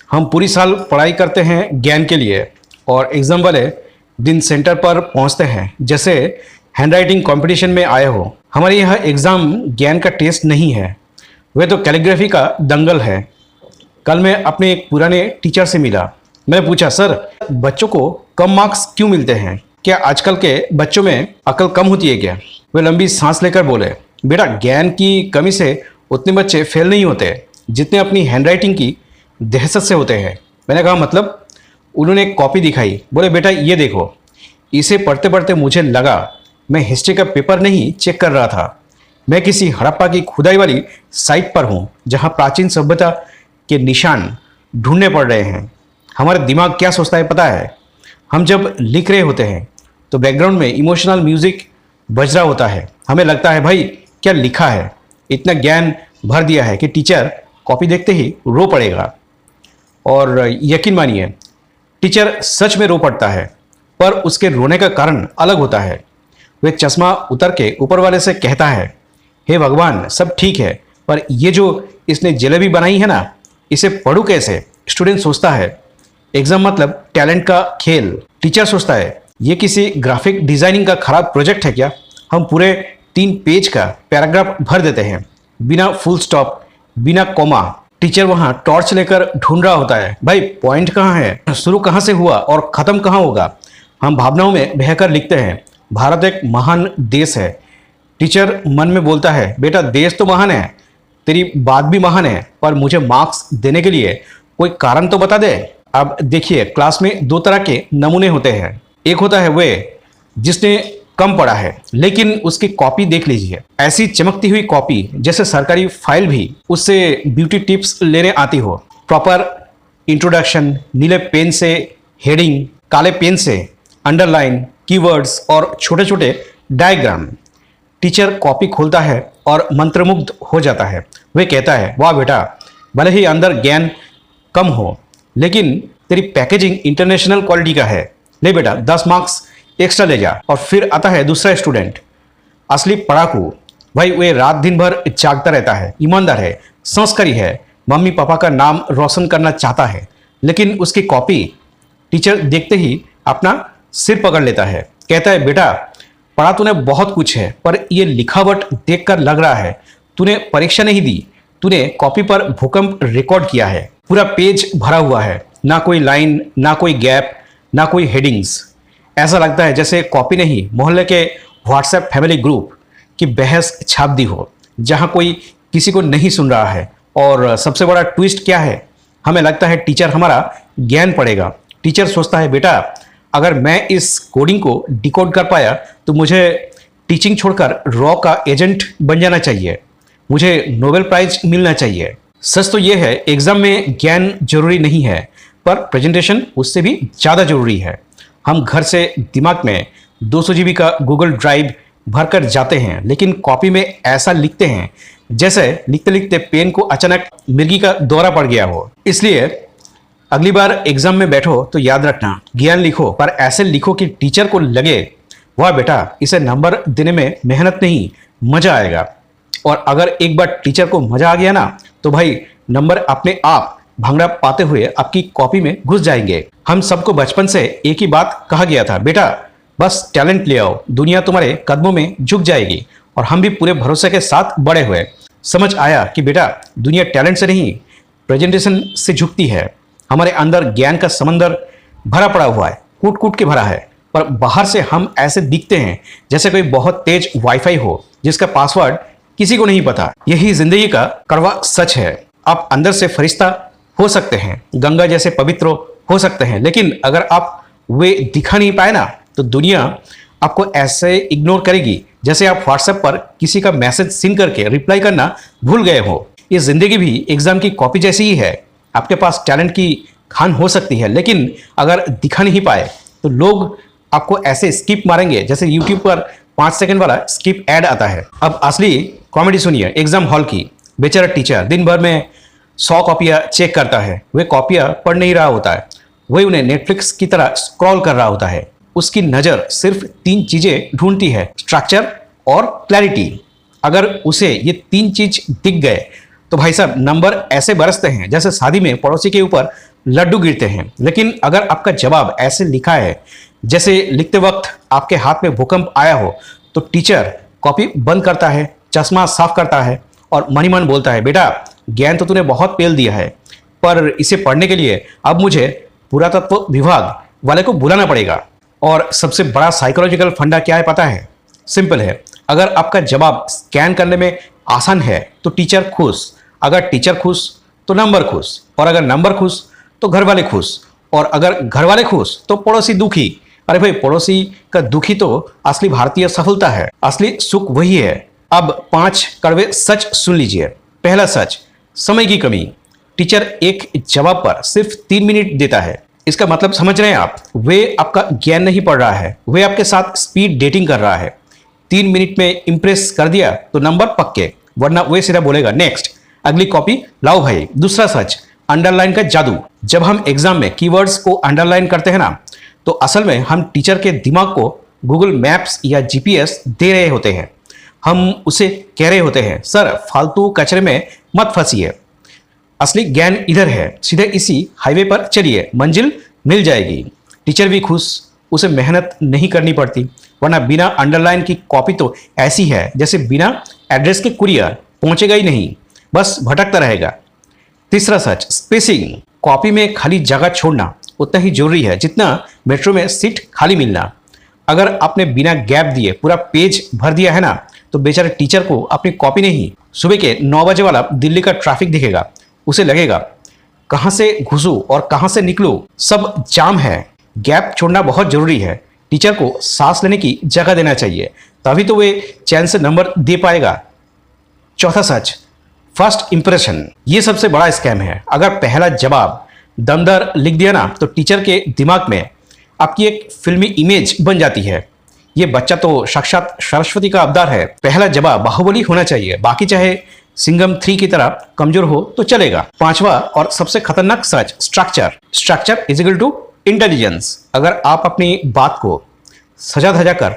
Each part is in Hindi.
हम पूरी साल पढ़ाई करते हैं ज्ञान के लिए और एग्ज़ाम वाले दिन सेंटर पर पहुंचते हैं जैसे हैंडराइटिंग कंपटीशन में आए हो। हमारे यहाँ एग्ज़ाम ज्ञान का टेस्ट नहीं है, वह तो कैलीग्राफी का दंगल है। कल मैं अपने एक पुराने टीचर से मिला। मैंने पूछा, सर बच्चों को कम मार्क्स क्यों मिलते हैं? क्या आजकल के बच्चों में अकल कम होती है क्या? वे लंबी सांस लेकर बोले, बेटा ज्ञान की कमी से उतने बच्चे फेल नहीं होते जितने अपनी हैंडराइटिंग की दहशत से होते हैं। मैंने कहा मतलब? उन्होंने एक कॉपी दिखाई। बोले, बेटा ये देखो। इसे पढ़ते पढ़ते मुझे लगा मैं हिस्ट्री का पेपर नहीं चेक कर रहा था, मैं किसी हड़प्पा की खुदाई वाली साइट पर हूँ जहाँ प्राचीन सभ्यता के निशान ढूंढने पड़ रहे हैं। हमारा दिमाग क्या सोचता है पता है? हम जब लिख रहे होते हैं तो बैकग्राउंड में इमोशनल म्यूजिक बज रहा होता है। हमें लगता है भाई क्या लिखा है, इतना ज्ञान भर दिया है कि टीचर कॉपी देखते ही रो पड़ेगा। और यकीन मानिए टीचर सच में रो पड़ता है, पर उसके रोने का कारण अलग होता है। वह चश्मा उतर के ऊपर वाले से कहता है, हे भगवान सब ठीक है, पर ये जो इसने जलेबी बनाई है ना, इसे पढ़ूं कैसे? स्टूडेंट सोचता है एग्जाम मतलब टैलेंट का खेल। टीचर सोचता है ये किसी ग्राफिक डिजाइनिंग का खराब प्रोजेक्ट है क्या? हम पूरे 3 पेज का पैराग्राफ भर देते हैं बिना फुल स्टॉप, बिना कॉमा। टीचर वहां टॉर्च लेकर ढूंढ रहा होता है, भाई पॉइंट कहाँ है, शुरू कहाँ से हुआ और खत्म कहाँ होगा। हम भावनाओं में बहकर लिखते हैं भारत एक महान देश है। टीचर मन में बोलता है, बेटा देश तो महान है, तेरी बात भी महान है, पर मुझे मार्क्स देने के लिए कोई कारण तो बता दे। अब देखिए क्लास में 2 तरह के नमूने होते हैं। एक होता है वे जिसने कम पढ़ा है, लेकिन उसकी कॉपी देख लीजिए, ऐसी चमकती हुई कॉपी जैसे सरकारी फाइल भी उससे ब्यूटी टिप्स लेने आती हो। प्रॉपर इंट्रोडक्शन, नीले पेन से हेडिंग, काले पेन से अंडरलाइन, कीवर्ड्स और छोटे छोटे डायग्राम। टीचर कॉपी खोलता है और मंत्रमुग्ध हो जाता है। वह कहता है, वाह बेटा, भले ही अंदर ज्ञान कम हो लेकिन तेरी पैकेजिंग इंटरनेशनल क्वालिटी का है। ले बेटा 10 मार्क्स एक्स्ट्रा ले जा। और फिर आता है दूसरा स्टूडेंट, असली पढ़ाकू। भाई वे रात दिन भर जागता रहता है, ईमानदार है, संस्कारी है, मम्मी पापा का नाम रोशन करना चाहता है, लेकिन उसकी कॉपी टीचर देखते ही अपना सिर पकड़ लेता है। कहता है, बेटा पढ़ा तूने बहुत कुछ है, पर यह लिखावट देखकर लग रहा है तूने परीक्षा नहीं दी, तूने कॉपी पर भूकंप रिकॉर्ड किया है। पूरा पेज भरा हुआ है, ना कोई लाइन, ना कोई गैप, ना कोई हेडिंग्स। ऐसा लगता है जैसे कॉपी नहीं, मोहल्ले के व्हाट्सएप फैमिली ग्रुप की बहस छाप दी हो, जहां कोई किसी को नहीं सुन रहा है। और सबसे बड़ा ट्विस्ट क्या है? हमें लगता है टीचर हमारा ज्ञान पढ़ेगा। टीचर सोचता है, बेटा अगर मैं इस कोडिंग को डिकोड कर पाया तो मुझे टीचिंग छोड़कर रॉ का एजेंट बन जाना चाहिए, मुझे नोबेल प्राइज मिलना चाहिए। सच तो यह है एग्जाम में ज्ञान जरूरी नहीं है, पर प्रेजेंटेशन उससे भी ज़्यादा जरूरी है। हम घर से दिमाग में 200 GB का गूगल ड्राइव भरकर जाते हैं, लेकिन कॉपी में ऐसा लिखते हैं जैसे लिखते लिखते पेन को अचानक मिर्गी का दौरा पड़ गया हो। इसलिए अगली बार एग्जाम में बैठो तो याद रखना, ज्ञान लिखो पर ऐसे लिखो कि टीचर को लगे, वाह बेटा इसे नंबर देने में मेहनत नहीं, मजा आएगा। और अगर एक बार टीचर को मजा आ गया ना, तो भाई नंबर अपने आप भंगड़ा पाते हुए आपकी कॉपी में घुस जाएंगे। हम सबको बचपन से एक ही बात कहा गया था, बेटा बस टैलेंट ले आओ, दुनिया तुम्हारे कदमों में झुक जाएगी। और हम भी पूरे भरोसे के साथ बड़े हुए। समझ आया कि बेटा दुनिया टैलेंट से नहीं, प्रेजेंटेशन से झुकती है। हमारे अंदर ज्ञान का समंदर भरा पड़ा हुआ है, कूट कूट के भरा है, पर बाहर से हम ऐसे दिखते हैं जैसे कोई बहुत तेज वाईफाई हो जिसका पासवर्ड किसी को नहीं पता। यही जिंदगी का कड़वा सच है। आप अंदर से फरिश्ता हो सकते हैं, गंगा जैसे पवित्र हो सकते हैं, लेकिन अगर आप वे दिखा नहीं पाए ना, तो दुनिया आपको ऐसे इग्नोर करेगी जैसे आप व्हाट्सएप पर किसी का मैसेज सीन करके रिप्लाई करना भूल गए हो। ये जिंदगी भी एग्जाम की कॉपी जैसी ही है। आपके पास टैलेंट की खान हो सकती है, लेकिन अगर दिखा नहीं पाए तो लोग आपको ऐसे स्किप मारेंगे जैसे यूट्यूब पर 5 सेकंड वाला स्किप ऐड आता है। अब असली कॉमेडी सुनिए एग्जाम हॉल की। बेचारा टीचर दिन भर में 100 कॉपियाँ चेक करता है, वे कॉपियाँ पढ़ नहीं रहा होता है, वही उन्हें नेटफ्लिक्स की तरह स्क्रॉल कर रहा होता है। उसकी नज़र सिर्फ 3 चीज़ें ढूंढती है, स्ट्रक्चर और क्लैरिटी। अगर उसे ये 3 चीज दिख गए तो भाई साहब नंबर ऐसे बरसते हैं जैसे शादी में पड़ोसी के ऊपर लड्डू गिरते हैं। लेकिन अगर आपका जवाब ऐसे लिखा है जैसे लिखते वक्त आपके हाथ में भूकंप आया हो, तो टीचर कॉपी बंद करता है, चश्मा साफ करता है और मन ही मन बोलता है, बेटा ज्ञान तो तूने बहुत पेल दिया है, पर इसे पढ़ने के लिए अब मुझे पुरातत्व विभाग वाले को बुलाना पड़ेगा। और सबसे बड़ा साइकोलॉजिकल फंडा क्या है पता है? सिंपल है, अगर आपका जवाब स्कैन करने में आसान है तो टीचर खुश, अगर टीचर खुश तो नंबर खुश, और अगर नंबर खुश तो घर वाले खुश, और अगर घर वाले खुश तो पड़ोसी दुखी। अरे भाई, पड़ोसी का दुखी तो असली भारतीय सफलता है, असली सुख वही है। अब 5 कड़वे सच सुन लीजिए। पहला सच, समय की कमी। टीचर एक जवाब पर सिर्फ 3 मिनट देता है। इसका मतलब समझ रहे हैं आप? वे आपका ज्ञान नहीं पढ़ रहा है, वे आपके साथ स्पीड डेटिंग कर रहा है। 3 मिनट में इंप्रेस कर दिया तो नंबर पक्के, वरना वे सीधा बोलेगा नेक्स्ट, अगली कॉपी लाओ भाई। दूसरा सच, अंडरलाइन का जादू। जब हम एग्जाम में कीवर्ड्स को अंडरलाइन करते हैं ना, तो असल में हम टीचर के दिमाग को गूगल मैप्स या जीपीएस दे रहे होते हैं। हम उसे कह रहे होते हैं, सर फालतू कचरे में मत फंसिए, असली ज्ञान इधर है, सीधे इसी हाईवे पर चलिए, मंजिल मिल जाएगी। टीचर भी खुश, उसे मेहनत नहीं करनी पड़ती, वरना बिना अंडरलाइन की कॉपी तो ऐसी है जैसे बिना एड्रेस के कुरियर पहुंचेगा ही नहीं, बस भटकता रहेगा। तीसरा सच, स्पेसिंग। कॉपी में खाली जगह छोड़ना उतना ही जरूरी है जितना मेट्रो में सीट खाली मिलना। अगर आपने बिना गैप दिए पूरा पेज भर दिया है ना, तो बेचारे टीचर को अपनी कॉपी नहीं, सुबह के 9 बजे वाला दिल्ली का ट्रैफिक दिखेगा, उसे लगेगा कहाँ से घुसूं और कहाँ से निकलूं, सब जाम है। गैप छोड़ना बहुत जरूरी है। टीचर को सांस लेने की जगह देना चाहिए, तभी तो वे चैन से नंबर दे पाएगा। चौथा सच, फर्स्ट इंप्रेशन। ये सबसे बड़ा स्कैम है। अगर पहला जवाब दमदार लिख दिया ना, तो टीचर के दिमाग में आपकी एक फिल्मी इमेज बन जाती है। ये बच्चा तो साक्षात सरस्वती का अवतार है। पहला जवाब बाहुबली होना चाहिए, बाकी चाहे सिंघम 3 की तरह कमजोर हो तो चलेगा। पांचवा और सबसे खतरनाक सच, structure. Structure is equal to intelligence. अगर आप अपनी बात को सजा धजा कर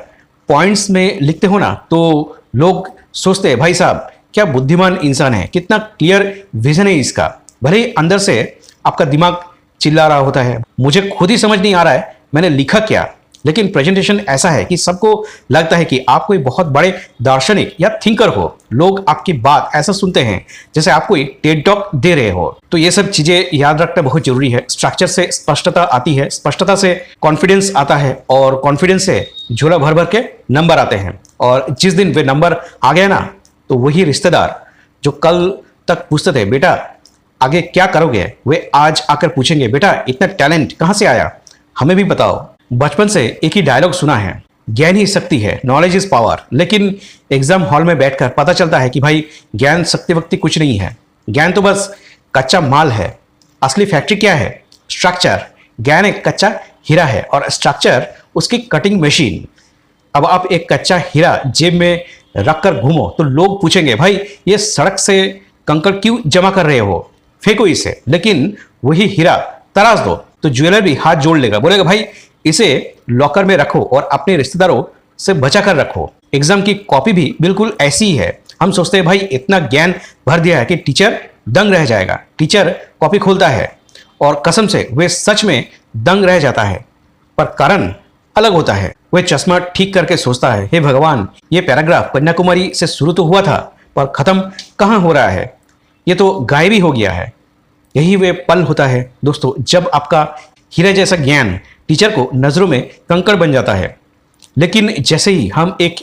पॉइंट्स में लिखते हो ना, तो लोग सोचते हैं भाई साहब क्या बुद्धिमान इंसान है, कितना क्लियर विजन है इसका। भले ही अंदर से आपका दिमाग चिल्ला रहा होता है, मुझे खुद ही समझ नहीं आ रहा है मैंने लिखा क्या, लेकिन प्रेजेंटेशन ऐसा है कि सबको लगता है कि आप कोई बहुत बड़े दार्शनिक या थिंकर हो। लोग आपकी बात ऐसा सुनते हैं जैसे आप कोई टेड टॉक दे रहे हो। तो ये सब चीजें याद रखना बहुत जरूरी है। स्ट्रक्चर से स्पष्टता आती है, स्पष्टता से कॉन्फिडेंस आता है, और कॉन्फिडेंस से झोला भर भर के नंबर आते हैं। और जिस दिन वे नंबर आ गया ना, तो वही रिश्तेदार जो कल तक पूछते थे बेटा आगे क्या करोगे, वे आज आकर पूछेंगे बेटा इतना टैलेंट कहाँ से आया, हमें भी बताओ। बचपन से एक ही डायलॉग सुना है, ज्ञान ही शक्ति है, नॉलेज इज पावर। लेकिन एग्जाम हॉल में बैठकर पता चलता है कि भाई ज्ञान शक्ति वक्ति कुछ नहीं है, ज्ञान तो बस कच्चा माल है। असली फैक्ट्री क्या है? स्ट्रक्चर। ज्ञान एक कच्चा हीरा है और स्ट्रक्चर उसकी कटिंग मशीन। अब आप एक कच्चा हीरा जेब में रखकर घूमो तो लोग पूछेंगे भाई ये सड़क से कंकड़ क्यों जमा कर रहे हो, फेंको इसे। लेकिन वही हीरा तराश दो तो ज्वेलर भी हाथ जोड़ लेगा, बोलेगा भाई इसे लॉकर में रखो और अपने रिश्तेदारों से बचा कर रखो। एग्जाम की कॉपी भी बिल्कुल ऐसी ही है। हम सोचते हैं भाई इतना ज्ञान भर दिया है कि टीचर दंग रह जाएगा। टीचर कॉपी खोलता है और कसम से वे सच में दंग रह जाता है, पर कारण अलग होता है। वह चश्मा ठीक करके सोचता है, हे भगवान ये पैराग्राफ कन्याकुमारी से शुरू तो हुआ था पर खत्म कहाँ हो रहा है, ये तो गायब ही हो गया है। यही वे पल होता है दोस्तों जब आपका हीरा जैसा ज्ञान टीचर को नजरों में कंकड़ बन जाता है। लेकिन जैसे ही हम एक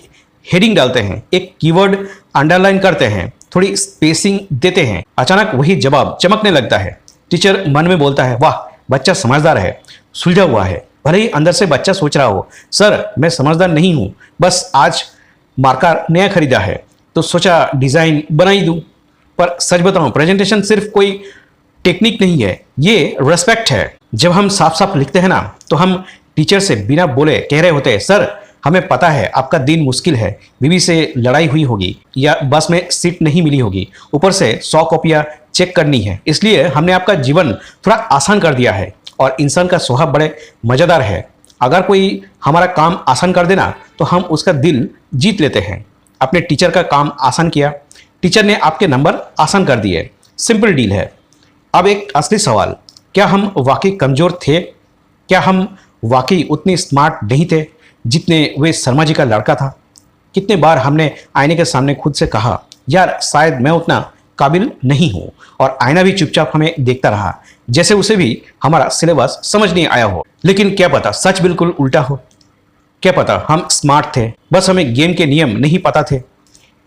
हेडिंग डालते हैं, एक कीवर्ड अंडरलाइन करते हैं, थोड़ी स्पेसिंग देते हैं, अचानक वही जवाब चमकने लगता है। टीचर मन में बोलता है वाह बच्चा समझदार है, सुलझा हुआ है। भले ही अंदर से बच्चा सोच रहा हो सर मैं समझदार नहीं हूं, बस आज मार्कर नया खरीदा है तो सोचा डिजाइन बनाई दूं। पर सच बताऊं प्रेजेंटेशन सिर्फ कोई टेक्निक नहीं है, ये रेस्पेक्ट है। जब हम साफ साफ लिखते हैं ना, तो हम टीचर से बिना बोले कह रहे होते हैं सर हमें पता है आपका दिन मुश्किल है, बीवी से लड़ाई हुई होगी या बस में सीट नहीं मिली होगी, ऊपर से 100 कॉपियां चेक करनी है, इसलिए हमने आपका जीवन थोड़ा आसान कर दिया है। और इंसान का स्वभाव बड़े मज़ेदार है, अगर कोई हमारा काम आसान कर देना तो हम उसका दिल जीत लेते हैं। अपने टीचर का काम आसान किया, टीचर ने आपके नंबर आसान कर दिए, सिंपल डील है। अब एक असली सवाल, क्या हम वाकई कमज़ोर थे? क्या हम वाकई उतने स्मार्ट नहीं थे जितने वे शर्मा जी का लड़का था? कितने बार हमने आईने के सामने खुद से कहा, यार शायद मैं उतना काबिल नहीं हूँ, और आईना भी चुपचाप हमें देखता रहा, जैसे उसे भी हमारा सिलेबस समझ नहीं आया हो। लेकिन क्या पता सच बिल्कुल उल्टा हो। क्या पता हम स्मार्ट थे, बस हमें गेम के नियम नहीं पता थे।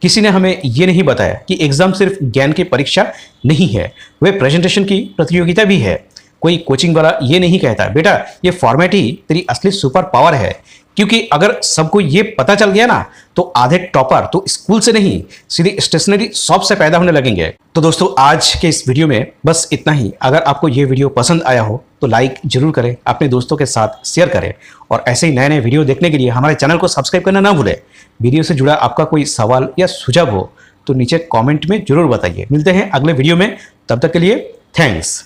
किसी ने हमें ये नहीं बताया कि एग्जाम सिर्फ ज्ञान की परीक्षा नहीं है, वे प्रेजेंटेशन की प्रतियोगिता भी है। कोई कोचिंग वाला ये नहीं कहता बेटा ये फॉर्मेट ही तेरी असली सुपर पावर है, क्योंकि अगर सबको ये पता चल गया ना तो आधे टॉपर तो स्कूल से नहीं सीधे स्टेशनरी शॉप से पैदा होने लगेंगे। तो दोस्तों आज के इस वीडियो में बस इतना ही। अगर आपको ये वीडियो पसंद आया हो तो लाइक जरूर करें, अपने दोस्तों के साथ शेयर करें, और ऐसे ही नए नए वीडियो देखने के लिए हमारे चैनल को सब्सक्राइब करना ना भूलें। वीडियो से जुड़ा आपका कोई सवाल या सुझाव हो तो नीचे कॉमेंट में जरूर बताइए। मिलते हैं अगले वीडियो में, तब तक के लिए थैंक्स।